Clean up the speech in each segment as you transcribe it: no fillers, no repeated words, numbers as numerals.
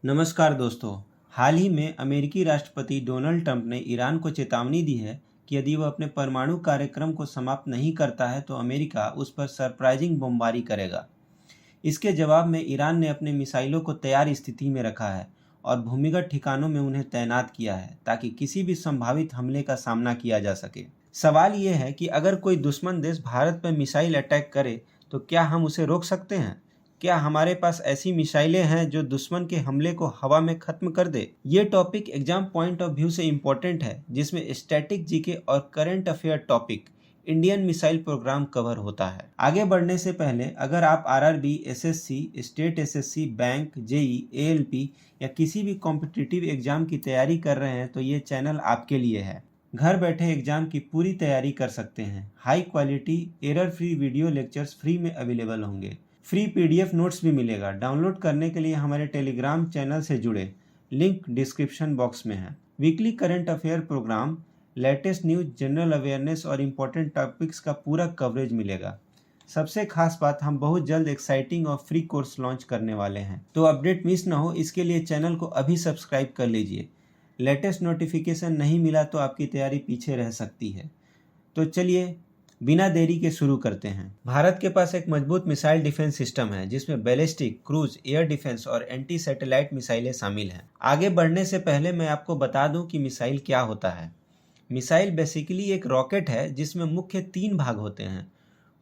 नमस्कार दोस्तों। हाल ही में अमेरिकी राष्ट्रपति डोनाल्ड ट्रंप ने ईरान को चेतावनी दी है कि यदि वह अपने परमाणु कार्यक्रम को समाप्त नहीं करता है तो अमेरिका उस पर सरप्राइजिंग बमबारी करेगा। इसके जवाब में ईरान ने अपने मिसाइलों को तैयार स्थिति में रखा है और भूमिगत ठिकानों में उन्हें तैनात किया है ताकि किसी भी संभावित हमले का सामना किया जा सके। सवाल ये है कि अगर कोई दुश्मन देश भारत पर मिसाइल अटैक करे तो क्या हम उसे रोक सकते हैं? क्या हमारे पास ऐसी मिसाइलें हैं जो दुश्मन के हमले को हवा में खत्म कर दे? ये topic exam point of view से इम्पोर्टेंट है, जिसमें स्टैटिक जीके और current affair topic Indian missile program cover होता है। आगे बढ़ने से पहले अगर आप RRB, SSC, state SSC, bank, JE, ALP या किसी भी कॉम्पिटिटिव एग्जाम की तैयारी कर रहे हैं तो ये चैनल आपके लिए है। घर बैठे एग्जाम की पूरी तैयारी कर सकते हैं। High quality error free video lectures free में अवेलेबल होंगे। फ्री पीडीएफ नोट्स भी मिलेगा। डाउनलोड करने के लिए हमारे टेलीग्राम चैनल से जुड़े, लिंक डिस्क्रिप्शन बॉक्स में है। Weekly current affair program, latest news, general awareness और इम्पोर्टेंट टॉपिक्स का पूरा कवरेज मिलेगा। सबसे खास बात, हम बहुत जल्द एक्साइटिंग और फ्री कोर्स लॉन्च करने वाले हैं, तो अपडेट मिस ना हो इसके लिए चैनल को अभी सब्सक्राइब कर लीजिए। लेटेस्ट नोटिफिकेशन नहीं मिला तो आपकी तैयारी पीछे रह सकती है। तो चलिए बिना देरी के शुरू करते हैं। भारत के पास एक मजबूत मिसाइल डिफेंस सिस्टम है जिसमें बैलिस्टिक, क्रूज, एयर डिफेंस और एंटी सैटेलाइट मिसाइलें शामिल हैं। आगे बढ़ने से पहले मैं आपको बता दूं कि मिसाइल क्या होता है। मिसाइल बेसिकली एक रॉकेट है जिसमें मुख्य 3 भाग होते हैं।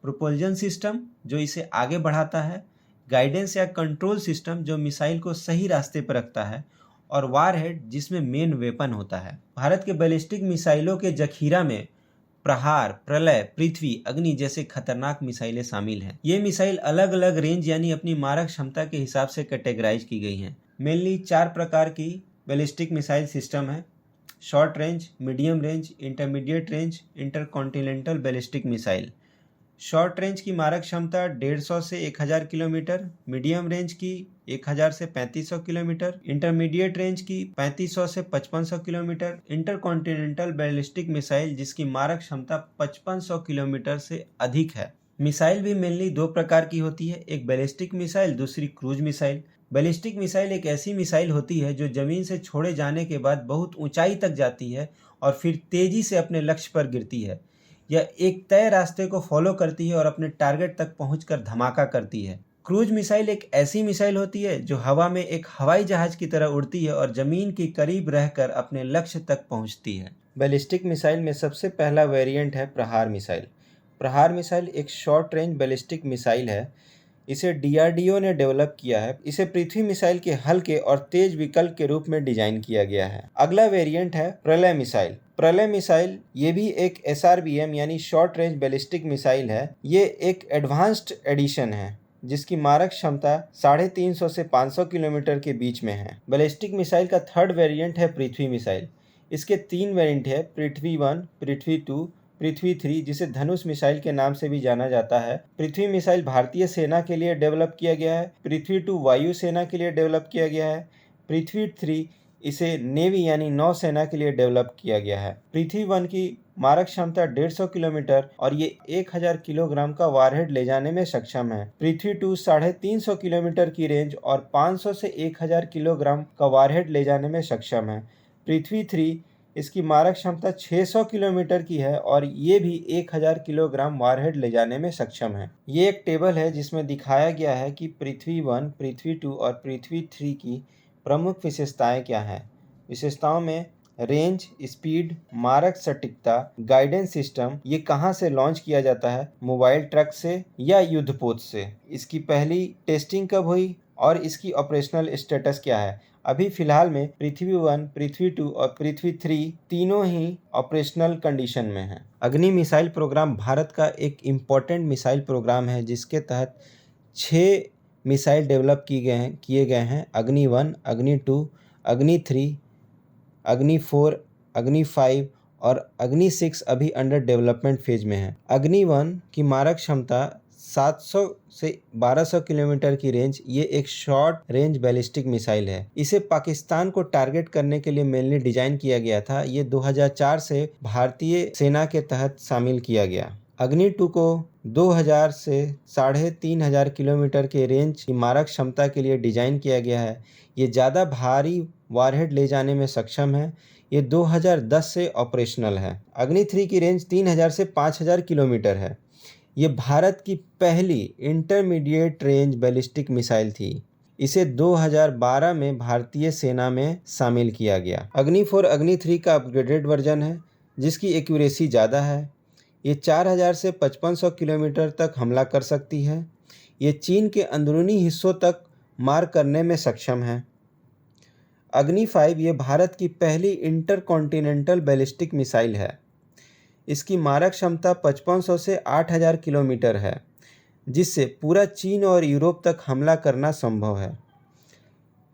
प्रोपल्जन सिस्टम जो इसे आगे बढ़ाता है, गाइडेंस या कंट्रोल सिस्टम जो मिसाइल को सही रास्ते पर रखता है, और वारहेड जिसमें मेन वेपन होता है। भारत के बैलिस्टिक मिसाइलों के जखीरा में प्रहार, प्रलय, पृथ्वी, अग्नि जैसे खतरनाक मिसाइलें शामिल हैं। ये मिसाइल अलग अलग रेंज यानी अपनी मारक क्षमता के हिसाब से कैटेगराइज की गई हैं। मेनली 4 प्रकार की बैलिस्टिक मिसाइल सिस्टम है: short range, medium range, intermediate range, intercontinental ballistic missile. Short range की मारक क्षमता 150 से 1000 किलोमीटर, मीडियम रेंज की 1000 से 3500 किलोमीटर, इंटरमीडिएट रेंज की 3500 से 5500 किलोमीटर, इंटरकॉन्टिनेंटल बैलिस्टिक मिसाइल जिसकी मारक क्षमता 5500 किलोमीटर से अधिक है। मिसाइल भी मेनली 2 प्रकार की होती है, एक बैलिस्टिक मिसाइल, दूसरी क्रूज मिसाइल। बैलिस्टिक मिसाइल एक ऐसी मिसाइल होती है जो जमीन से छोड़े जाने के बाद बहुत ऊंचाई तक जाती है और फिर तेजी से अपने लक्ष्य पर गिरती है। यह एक तय रास्ते को फॉलो करती है और अपने टारगेट तक पहुंचकर धमाका करती है। क्रूज मिसाइल एक ऐसी मिसाइल होती है जो हवा में एक हवाई जहाज की तरह उड़ती है और जमीन के करीब रहकर अपने लक्ष्य तक पहुंचती है। बैलिस्टिक मिसाइल में सबसे पहला वेरिएंट है प्रहार मिसाइल। प्रहार मिसाइल एक शॉर्ट रेंज बैलिस्टिक मिसाइल है। इसे डीआरडीओ ने डेवलप किया है। इसे पृथ्वी मिसाइल के हल्के और तेज विकल्प के रूप में डिजाइन किया गया है। अगला वेरिएंट है प्रलय मिसाइल। प्रलय मिसाइल ये भी एक एसआरबीएम यानी शॉर्ट रेंज बैलिस्टिक मिसाइल है। ये एक एडवांस्ड एडिशन है जिसकी मारक क्षमता 350 से 500 किलोमीटर के बीच में है। बैलिस्टिक मिसाइल का थर्ड वेरिएंट है पृथ्वी मिसाइल। इसके 3 वेरिएंट है: पृथ्वी 1, पृथ्वी 2, पृथ्वी 3, जिसे धनुष मिसाइल के नाम से भी जाना जाता है। पृथ्वी मिसाइल भारतीय सेना के लिए डेवलप किया गया है। पृथ्वी 2 वायु सेना के लिए डेवलप किया गया है। पृथ्वी 3 इसे नेवी यानी नौसेना के लिए डेवलप किया गया है। पृथ्वी 1 की मारक क्षमता 150 किलोमीटर और ये 1000 किलोग्राम का वारहेड ले जाने में सक्षम है। पृथ्वी 2 350 किलोमीटर की रेंज और 500 से 1000 किलोग्राम का वारहेड ले जाने में सक्षम है। पृथ्वी 3 इसकी मारक क्षमता 600 किलोमीटर की है और ये भी 1000 किलोग्राम वारहेड ले जाने में सक्षम है। ये एक टेबल है जिसमें दिखाया गया है कि पृथ्वी 1, पृथ्वी 2 और पृथ्वी 3 की प्रमुख विशेषताएं क्या हैं। विशेषताओं में रेंज, स्पीड, मारक सटीकता, गाइडेंस सिस्टम, ये कहाँ से लॉन्च किया जाता है, मोबाइल ट्रक से या युद्धपोत से, इसकी पहली टेस्टिंग कब हुई और इसकी ऑपरेशनल स्टेटस क्या है। अभी फिलहाल में पृथ्वी 1, पृथ्वी 2 और पृथ्वी 3 तीनों ही ऑपरेशनल कंडीशन में हैं। अग्नि मिसाइल प्रोग्राम भारत का एक इम्पोर्टेंट मिसाइल प्रोग्राम है जिसके तहत 6 मिसाइल डेवलप किए गए हैं: अग्नि 1, अग्नि 2, अग्नि 3, अग्नि 4, अग्नि 5 और अग्नि 6 अभी अंडर डेवलपमेंट फेज में है। अग्नि 1 की मारक क्षमता 700 से 1200 किलोमीटर की रेंज, ये एक शॉर्ट रेंज बैलिस्टिक मिसाइल है। इसे पाकिस्तान को टारगेट करने के लिए मेनली डिजाइन किया गया था। ये 2004 से भारतीय सेना के तहत शामिल किया गया। अग्नि 2 को 2000 से 3500 किलोमीटर के रेंज की मारक क्षमता के लिए डिज़ाइन किया गया है। ये ज़्यादा भारी वारहेड ले जाने में सक्षम है। ये 2010 से ऑपरेशनल है। अग्नि 3 की रेंज 3000 से 5000 किलोमीटर है। ये भारत की पहली इंटरमीडिएट रेंज बैलिस्टिक मिसाइल थी। इसे 2012 में भारतीय सेना में शामिल किया गया। अग्नि 4 अग्नि 3 का अपग्रेडेड वर्जन है जिसकी एक्यूरेसी ज़्यादा है। ये 4000 से 5500 किलोमीटर तक हमला कर सकती है। ये चीन के अंदरूनी हिस्सों तक मार करने में सक्षम है। अग्नि 5 ये भारत की पहली इंटरकॉन्टिनेंटल बैलिस्टिक मिसाइल है। इसकी मारक क्षमता 5500 से 8000 किलोमीटर है, जिससे पूरा चीन और यूरोप तक हमला करना संभव है।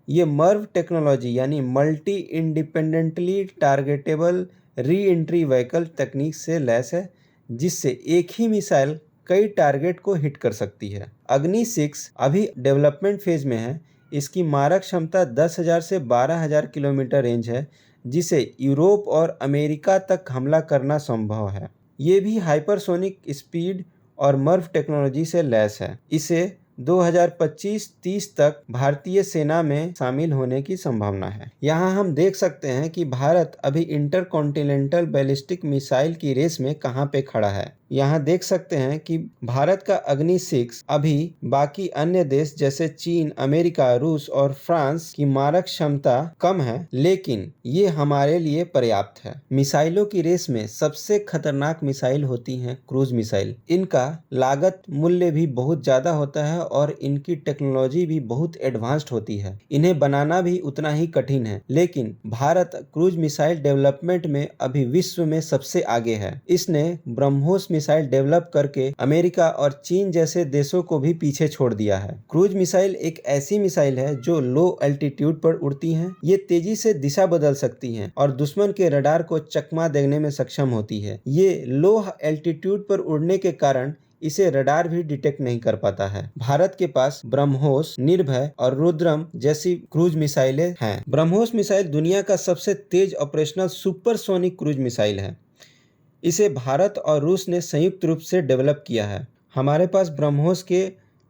ये मर्व टेक्नोलॉजी यानी multi independently targetable re entry vehicle तकनीक से लैस है, जिससे एक ही मिसाइल कई टारगेट को हिट कर सकती है। अग्नि 6 अभी डेवलपमेंट फेज में है। इसकी मारक क्षमता 10,000 से 12,000 किलोमीटर रेंज है, जिसे यूरोप और अमेरिका तक हमला करना संभव है। ये भी हाइपरसोनिक स्पीड और मर्व टेक्नोलॉजी से लैस है। इसे 2025-30 तक भारतीय सेना में शामिल होने की संभावना है। यहाँ हम देख सकते हैं कि भारत अभी इंटरकॉन्टिनेंटल बैलिस्टिक मिसाइल की रेस में कहाँ पे खड़ा है। यहाँ देख सकते हैं कि भारत का अग्नि 6 अभी बाकी अन्य देश जैसे चीन, अमेरिका, रूस और फ्रांस की मारक क्षमता कम है, लेकिन ये हमारे लिए पर्याप्त है। मिसाइलों की रेस में सबसे खतरनाक मिसाइल होती हैं क्रूज मिसाइल। इनका लागत मूल्य भी बहुत ज़्यादा होता है और इनकी टेक्नोलॉजी भी बहुत एडवांस्ड होती है। इन्हें बनाना भी उतना ही कठिन है, लेकिन भारत क्रूज मिसाइल डेवलपमेंट में अभी विश्व में सबसे आगे है। इसने ब्रह्मोस मिसाइल डेवलप करके अमेरिका और चीन जैसे देशों को भी पीछे छोड़ दिया है। क्रूज मिसाइल एक ऐसी मिसाइल है जो लो एल्टीट्यूड पर उड़ती हैं। ये तेजी से दिशा बदल सकती हैं और दुश्मन के रडार को चकमा देने में सक्षम होती है। ये लो एल्टीट्यूड पर उड़ने के कारण इसे रडार भी डिटेक्ट नहीं कर पाता है। भारत के पास ब्रह्मोस, निर्भय और रुद्रम जैसी क्रूज मिसाइलें हैं। ब्रह्मोस मिसाइल दुनिया का सबसे तेज ऑपरेशनल सुपरसोनिक क्रूज मिसाइल है। इसे भारत और रूस ने संयुक्त रूप से डेवलप किया है। हमारे पास ब्रह्मोस के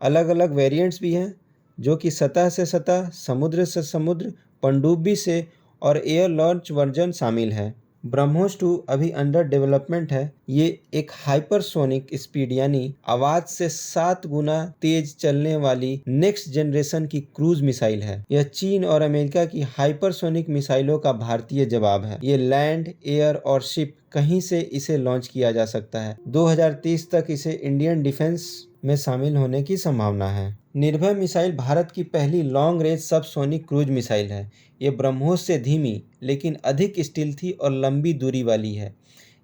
अलग अलग वेरिएंट्स भी हैं, जो कि सतह से सतह, समुद्र से समुद्र, पनडुब्बी से और एयर लॉन्च वर्जन शामिल है। ब्रह्मोस 2 अभी अंडर डेवलपमेंट है। ये एक हाइपरसोनिक स्पीड यानी आवाज से 7 गुना तेज चलने वाली नेक्स्ट जनरेशन की क्रूज मिसाइल है। यह चीन और अमेरिका की हाइपरसोनिक मिसाइलों का भारतीय जवाब है। ये लैंड, एयर और शिप कहीं से इसे लॉन्च किया जा सकता है। 2030 तक इसे इंडियन डिफेंस में शामिल होने की संभावना है। निर्भय मिसाइल भारत की पहली long range subsonic cruise missile है। ये ब्रह्मोस से धीमी लेकिन अधिक स्टील्थी और लंबी दूरी वाली है।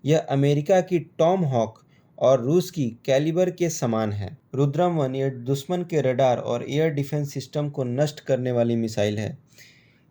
यह अमेरिका की टॉम हॉक और रूस की कैलिबर के समान है। रुद्रम 1 ये दुश्मन के रडार और एयर डिफेंस सिस्टम को नष्ट करने वाली मिसाइल है।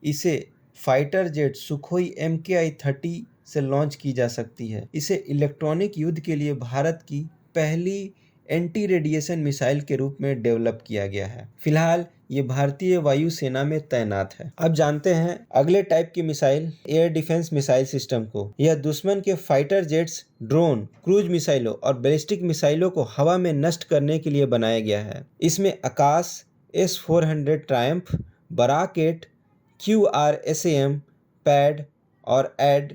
इसे फाइटर जेट सुखोई MKI-30 से लॉन्च की जा सकती है। इसे इलेक्ट्रॉनिक युद्ध के लिए भारत की पहली एंटी रेडिएशन मिसाइल के रूप में डेवलप किया गया है। फिलहाल ये भारतीय वायुसेना में तैनात है। अब जानते हैं अगले टाइप की missile, air defence missile system को। यह दुश्मन के फाइटर जेट्स, ड्रोन, क्रूज मिसाइलों और बैलिस्टिक मिसाइलों को हवा में नष्ट करने के लिए बनाया गया है। इसमें Akash, S-400 Triumph, Barak eight, QRSAM, PAD और एड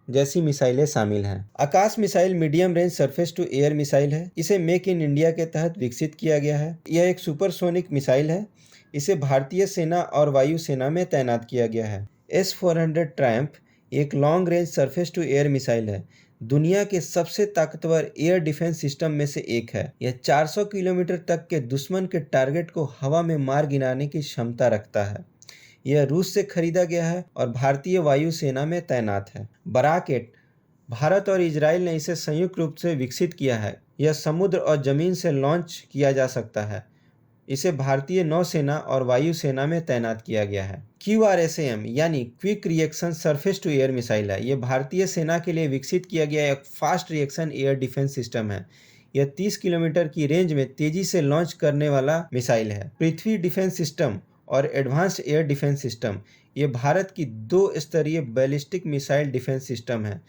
जैसी मिसाइलें शामिल हैं। Akash missile medium range surface to air missile है। इसे मेक इन इंडिया के तहत विकसित किया गया है। यह एक सुपरसोनिक मिसाइल है। इसे भारतीय सेना और वायुसेना में तैनात किया गया है। S-400 ट्रायम्फ एक long range surface to air missile है। दुनिया के सबसे ताकतवर एयर डिफेंस सिस्टम में से एक है। यह 400 किलोमीटर तक के दुश्मन के टारगेट को हवा में मार गिराने की क्षमता रखता है। यह रूस से खरीदा गया है और भारतीय वायुसेना में तैनात है। बराक-8 भारत और इजराइल ने इसे संयुक्त रूप से विकसित किया है। यह समुद्र और जमीन से लॉन्च किया जा सकता है। इसे भारतीय नौसेना और वायुसेना में तैनात किया गया है। QRSAM यानी quick reaction surface to air missile है। यह भारतीय सेना के लिए विकसित किया गया एक fast reaction air defence system है। यह 30 किलोमीटर की रेंज में तेजी से लॉन्च करने वाला मिसाइल है। पृथ्वी डिफेंस सिस्टम और एडवांस्ड एयर डिफेंस सिस्टम, ये भारत की 2 स्तरीय बैलिस्टिक मिसाइल डिफेंस सिस्टम है।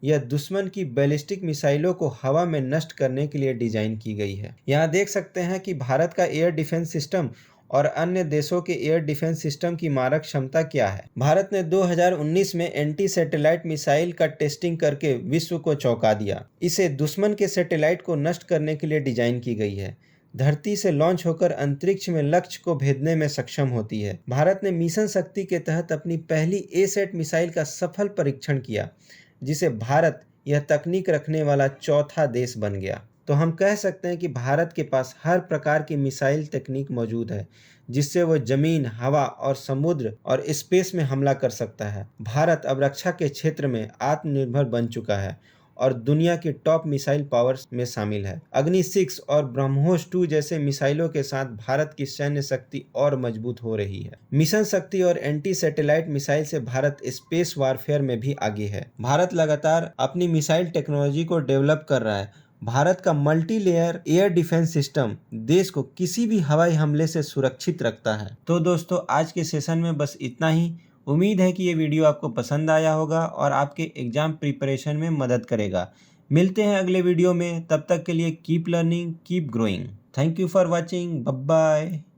यह दुश्मन की बैलिस्टिक मिसाइलों को हवा में नष्ट करने के लिए डिजाइन की गई है। यहाँ देख सकते हैं कि भारत का एयर डिफेंस सिस्टम और अन्य देशों के एयर डिफेंस सिस्टम की मारक क्षमता क्या है। भारत ने 2019 में एंटी सैटेलाइट मिसाइल का टेस्टिंग करके विश्व को चौंका दिया। इसे दुश्मन के सैटेलाइट को नष्ट करने के लिए डिजाइन की गई है। धरती से लॉन्च होकर अंतरिक्ष में लक्ष्य को भेदने में सक्षम होती है। भारत ने मिशन शक्ति के तहत अपनी पहली ए-सैट मिसाइल का सफल परीक्षण किया, जिसे भारत यह तकनीक रखने वाला चौथा देश बन गया। तो हम कह सकते हैं कि भारत के पास हर प्रकार की मिसाइल तकनीक मौजूद है, जिससे वो जमीन, हवा और समुद्र और स्पेस में हमला कर सकता है। भारत अब रक्षा के क्षेत्र में आत्मनिर्भर बन चुका है और दुनिया की टॉप मिसाइल पावर्स में शामिल है। अग्नि 6 और ब्रह्मोस 2 जैसे मिसाइलों के साथ भारत की सैन्य शक्ति और मजबूत हो रही है। मिशन शक्ति और एंटी सैटेलाइट मिसाइल से भारत स्पेस वारफेयर में भी आगे है। भारत लगातार अपनी मिसाइल टेक्नोलॉजी को डेवलप कर रहा है। भारत का multi layer air defence system देश को किसी भी हवाई हमले से सुरक्षित रखता है। तो दोस्तों, आज के सेशन में बस इतना ही। उम्मीद है कि ये वीडियो आपको पसंद आया होगा और आपके एग्जाम प्रिपरेशन में मदद करेगा। मिलते हैं अगले वीडियो में, तब तक के लिए keep learning, keep growing. Thank you for watching. Bye bye.